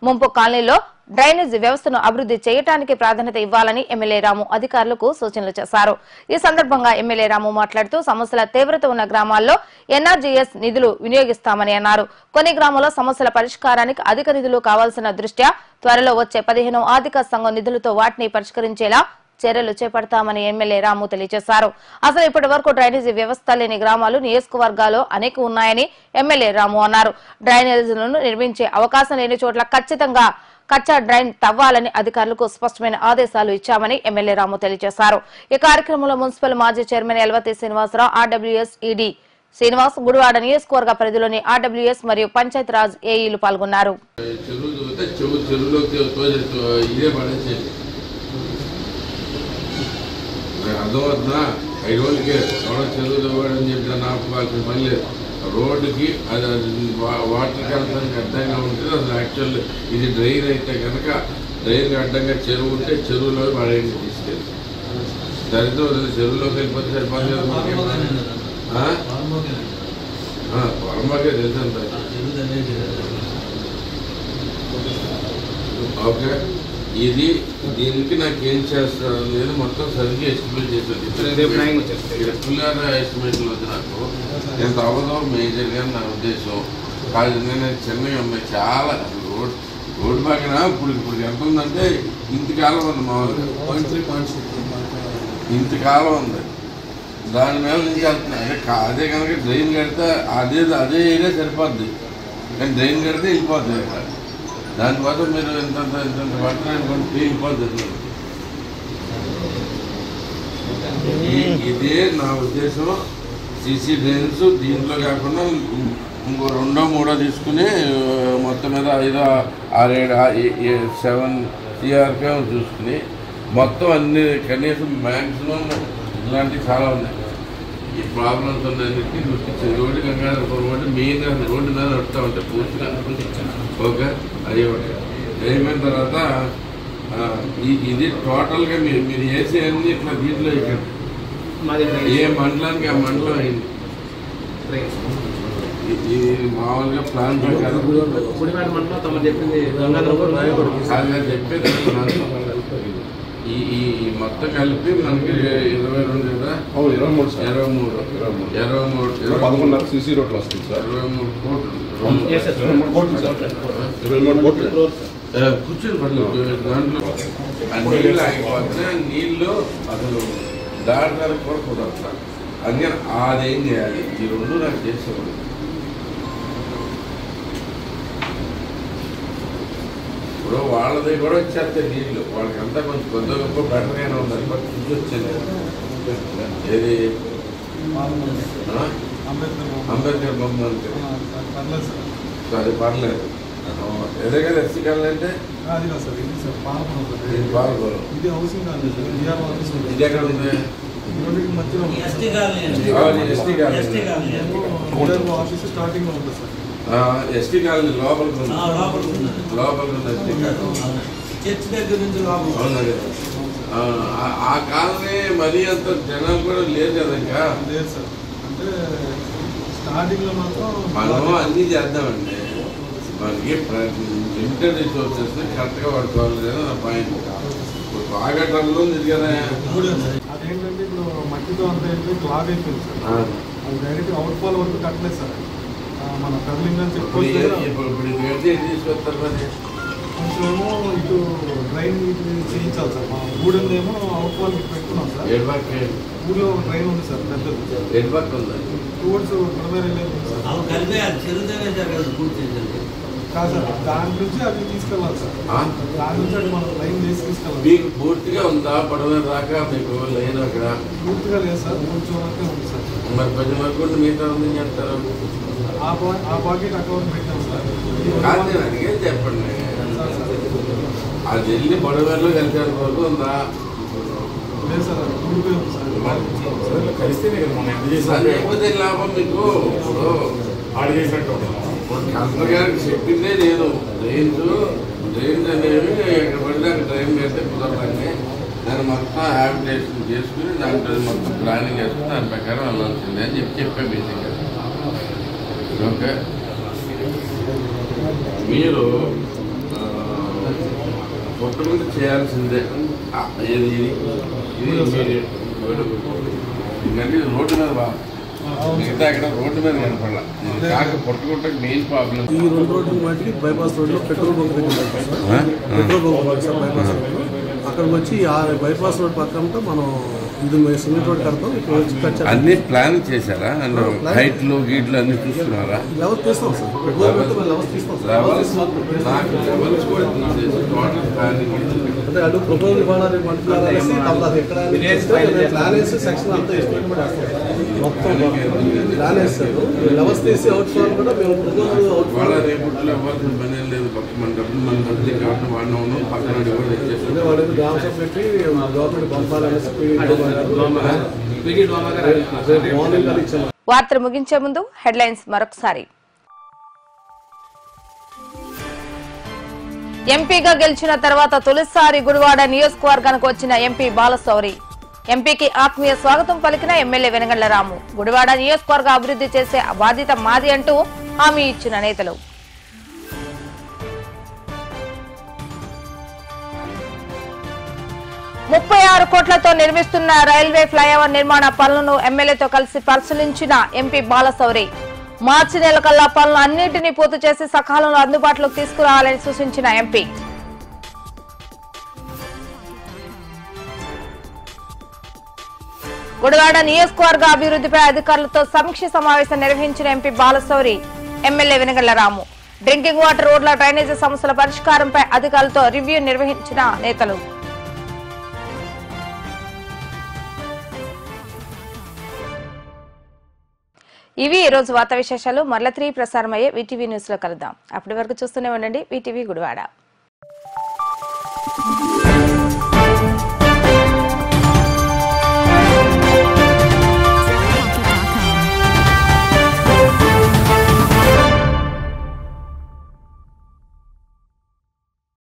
ముంపు కాలనీలో డ్రైనేజ్ వ్యవస్థను అభివృద్ధి చేయడానికి ప్రాధాన్యత ఇవ్వాలని ఎమ్మెల్యే రాము అధికారులకు సూచనలు చేశారు. ఈ సందర్భంగా ఎమ్మెల్యే రాము మాట్లాడుతూ సమస్యల తీవ్రత ఉన్న గ్రామాల్లో ఎన్ఆర్జీఎస్ నిధులు వినియోగిస్తామని అన్నారు. కొన్ని గ్రామాల్లో సమస్యల పరిష్కారానికి అధిక నిధులు కావాల్సిన దృష్ట్యా త్వరలో వచ్చే 15వ ఆర్థిక సంఘం నిధులతో వాటిని పరిష్కరించేలా చర్యలు చేపడతామని ఎమ్మెల్యే రాము తెలియజేశారు. అసలు ఇప్పటి వరకు డ్రైనేజీ వ్యవస్థ లేని గ్రామాలు నియోజకవర్గాల్లో అనేక ఉన్నాయని ఎమ్మెల్యే రాము అన్నారు. డ్రైనేజీలను నిర్మించే అవకాశం లేని చోట్ల ఖచ్చితంగా కచ్చా డ్రైన్ తవ్వాలని అధికారులకు స్పష్టమైన ఆదేశాలు ఇచ్చామని ఎమ్మెల్యే రాము తెలియజేశారు. ఈ కార్యక్రమంలో మున్సిపల్ మాజీ chairman Elvathi Srinivasarao, RWS ED Srinivas, Gudivada నియోజకవర్గ పరిధిలోని ఆర్డబ్ల్యూఎస్ మరియు పంచాయతీరాజ్ ఏఈలు పాల్గొన్నారు. అర్థమవుతుందా? 5 రోజులకే చదువుకోవాలని చెప్పి నాపుకోవాల్సిన పని లేదు. రోడ్డుకి అది వాటర్కి వెళ్తానికి అడ్డంగా ఉంటుంది. అసలు యాక్చువల్ ఇది డ్రైన్ అయితే కనుక డ్రైన్కి అడ్డంగా చెరువు ఉంటే చెరువులో పడేయండి తీసుకెళ్ళి. దానితో చెరువులోకి వెళ్ళిపోతే సరిపోతుంది కదా. పొరమాకే తెలుసంత. ఓకే, ఇది దీనికి నాకు ఏం చేస్తాను అనేది మొత్తం సరిగ్గా ఎస్టిమేట్ చేశాను. ఫుల్గా ఎస్టిమేట్లు వద్దు నాకు. ఎంత అవ్వదో మేజర్గా నా ఉద్దేశం కాదు. నేను చిన్నగా ఉన్నాయి చాలా. రోడ్డు పక్కన ఇప్పుడు ఎంత ఉందంటే ఇంతకాలం ఉంది. మామూలుగా ఇంతకాలం ఉంది. దాని మీద నుంచి వెళ్తున్నాయి. అదే కనుక డ్రైన్ కడితే అదే ఏరియా సరిపోద్ది. కానీ డ్రైన్ కడితే వెళ్ళిపోతుంది. దానివల్ల మీరు ఎంత పట్టణం వెళ్ళిపోతుంది. ఇదే నా ఉద్దేశం. సీసీ డ్రైన్స్ దీంట్లో కాకుండా ఇంకో 2, 3 తీసుకుని మొత్తం మీద 5, 6, 7 CRP చూసుకుని మొత్తం అన్ని కనీసం మ్యాక్సిమం ఇలాంటివి చాలా ఉన్నాయి. ఈ ప్రాబ్లమ్స్ ఉన్నాయన్నింటినీ గుర్తించారు. రోడ్డు గంగాధరపురం రోడ్డు మెయిన్గా రోడ్డు మీద నడుస్తూ ఉంటాయి పూర్తిగా. ఓకే, అది ఒకటి అయిపోయిన తర్వాత ఇది టోటల్గా మీరు వేసే అన్ని ఇట్లా దీంట్లో ఇక్కడ ఏ మండలానికి ఆ మండలం అయింది. ఇది మామూలుగా ప్లాన్ ప్రకారం చెప్పేది ఈ మొత్తం కలిపి మనకి 22 కదా, 23 సీసీ రోడ్లు వస్తుంది సార్. 23 కోట్లు కూర్చొని పడలేదు. దాంట్లో నీళ్ళు ఆగిపోతే నీళ్ళు అసలు దాటానికి కూడా కుదరదు. అందుకని అదేం చేయాలి? ఈ 2 నాకు చేసేవాడు. ఇప్పుడు వాళ్ళది కూడా వచ్చేస్తే నీళ్ళు వాళ్ళకంతా కొంచెం కొద్ది గొప్ప బెటర్గానే ఉందని చూసి వచ్చింది. ఏది అంబేద్కర్ బొమ్మ అంటే అది పర్లేదు. ఎదే కదా ఎస్సీ కాలనీ అంటే పాలపురం. ఇది ఎక్కడ ఉంది? ST colony. ఎస్టీ కాలనీ లోపలికి ఉంది. లోపలికి ఉంది ఎస్టీ కాలనీ. చర్చ్ దగ్గర నుంచి అవునది. ఆ కాలనీ మరీ అంత జనాలు కూడా లేదు కదా. ఇంకా లేదు సార్. అంటే స్టార్టింగ్ లో మాత్రం మనం అన్ని చేద్దామండి. మనకి లిమిటెడ్ రిసోర్సెస్ కరెక్ట్గా పడుకోవాలి లేదా నా పాయింట్. బాగా టన్నులు ఉంది కదా. అదేంటంటే ఇప్పుడు మట్టితో అంతా క్లాగ్ అయిపోయింది సార్. అది డైరెక్ట్ అవుట్ ఫాల్ వరకు కట్టలేదు సార్. మన కర్లింగ్ అని చెప్పుకోవచ్చు. ఇప్పుడు తీసుకొస్తారు మరి కొంచెమేమో ఇటు డ్రైన్ చేయించాలి సార్. మా ఊడేమో అవుట్ ఫాల్ పెట్టుకున్నాం సార్. ఊళ్ళో ఒక డ్రైన్ ఉంది సార్ పెద్దది. టూవర్డ్స్ కాదు సార్. దాని నుంచి అది తీసుకెళ్ళాలి సార్. దాని నుంచి అది మనం లైన్ చేసి తీసుకెళ్ళాలి. మీకు పూర్తిగా ఉందా పడవ దాకా? మీకు లైన్ అక్కడ పూర్తిగా లేదు సార్. కొంచెం వరకే ఉంది సార్. మరి కొంచెం వరకు మిగతా ఉందని చెప్తారు. ఆ పాకెట్ అకౌంట్ పెట్టాం సార్. కాదు నేను అడిగేది చెప్పండి. అది వెళ్ళి పడవలో కలిసారు వరకు ఉందా? లేదు సార్. లేకపోతే లాభం మీకు. ఇప్పుడు కలెక్టర్ గారికి చెప్పిందే నేను డ్రైన్స్ అనేవి ఎక్కడ పడితే అక్కడ డ్రైన్ చేస్తే కుదరదండి. దాన్ని మొత్తం హ్యాబిటేషన్ చేసుకుని దాంట్లో మొత్తం ప్లానింగ్ చేసుకుని దాని ప్రకారం వెళ్ళాల్సిందే అని చెప్పే బేసిక్గా. ఓకే. మీరు కొత్తమంది చేయాల్సిందే. ఇది ఎందుకంటే రోడ్డు మీద మిగతా ఇక్కడ రోడ్డు మీద కనపడాలి. కాక పొట్టుకుంటే మెయిన్ ప్రాబ్లం. ఈ 2 రోడ్లు వాటికి బైపాస్ రోడ్లో పెట్రోల్ బంక్ దగ్గర సార్. బైపాస్ రోడ్లో అక్కడికి వచ్చి బైపాస్ రోడ్ పక్కనతో మనం ఇది సిమెంట్ రోడ్ కడతాం. ఇక్కడ వచ్చి అన్ని ప్లాన్ చేశారా? అంటే హైట్లు గీట్లు అన్ని చూస్తున్నారా? లెవెల్ తీస్తాం సార్. అంటే అటు ప్రపోజల్ ఇవ్వాలి ప్లాన్ వేసి సెక్షన్ అంతా ఎస్టిమేట్ కూడా వేస్తాం. మొత్తం ప్లాన్ వేస్తారు. లెవెల్స్ తీసి అవుట్ ఫాల్ కూడా మేము వాళ్ళ రేపుట్లో ఇవ్వాల్సిన పని ఏం లేదు. మన డబ్బులు మన డబ్బులు కాబట్టి వాడిన ఉన్నాం. పక్కన కూడా తెచ్చేస్తాం. వాళ్ళకి గ్రామ సభ పెట్టి గవర్నమెంట్ పంపాలనేసి వార్తలు ముగించే ముందు హెడ్లైన్స్ మరొకసారి. ఎంపీగా గెలిచిన తర్వాత తొలిసారి గుడివాడ నియోజకవర్గానికి వచ్చిన ఎంపీ బాలశౌరి. ఎంపీకి ఆత్మీయ స్వాగతం పలికిన ఎమ్మెల్యే వెనగళ్ల రాము. గుడివాడ నియోజకవర్గ అభివృద్ధి చేసే బాధ్యత మాది అంటూ హామీ ఇచ్చిన నేతలు. 36 కోట్లతో నిర్మిస్తున్న రైల్వే ఫ్లైఓవర్ నిర్మాణ పనులను ఎమ్మెల్యేతో కలిసి పరిశీలించిన ఎంపీ బాలశౌరి. మార్చి నెల కల్లా పనులు అన్నింటినీ పూర్తి చేసి సకాలంలో అందుబాటులోకి తీసుకురావాలని సూచించిన ఎంపీ. గుడివాడ నియోజకవర్గ అభివృద్ధిపై అధికారులతో సమీక్ష సమావేశం నిర్వహించిన ఎంపీ బాలశౌరి, ఎమ్మెల్యే వెనగళ్ల రాము. డ్రింకింగ్ వాటర్, రోడ్ల, డ్రైనేజీ సమస్యల పరిష్కారంపై అధికారులతో రివ్యూ నిర్వహించిన నేతలు. ఇవి ఈ రోజు వార్తా విశేషాలు. మరల 3 ప్రసారమయ్యే వీటీవీ న్యూస్ లో కలుద్దాం. అప్పటి వరకు చూస్తూనే ఉండండి వీటీవీ గుడివాడ.